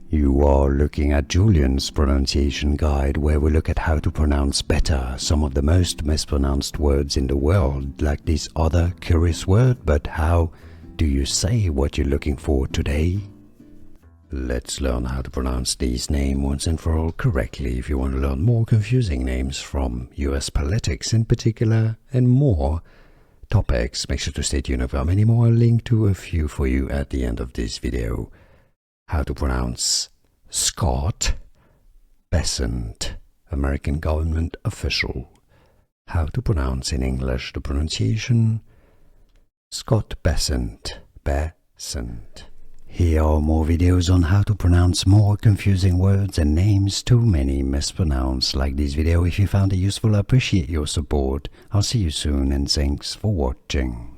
You are looking at Julian's pronunciation guide, where we look at how to pronounce better some of the most mispronounced words in the world, like this other curious word. But how do you say what you're looking for today? Let's learn how to pronounce these names once and for all correctly. If you want to learn more confusing names from US politics in particular and more topics, make sure to stay tuned. I've got many more. I'll link to a few for you at the end of this video. How to pronounce Scott Bessent, American government official. How to pronounce in English the pronunciation Scott Bessent, Bessent. Here are more videos on how to pronounce more confusing words and names too many mispronounced. Like this video if you found it useful. I appreciate your support. I'll see you soon and thanks for watching.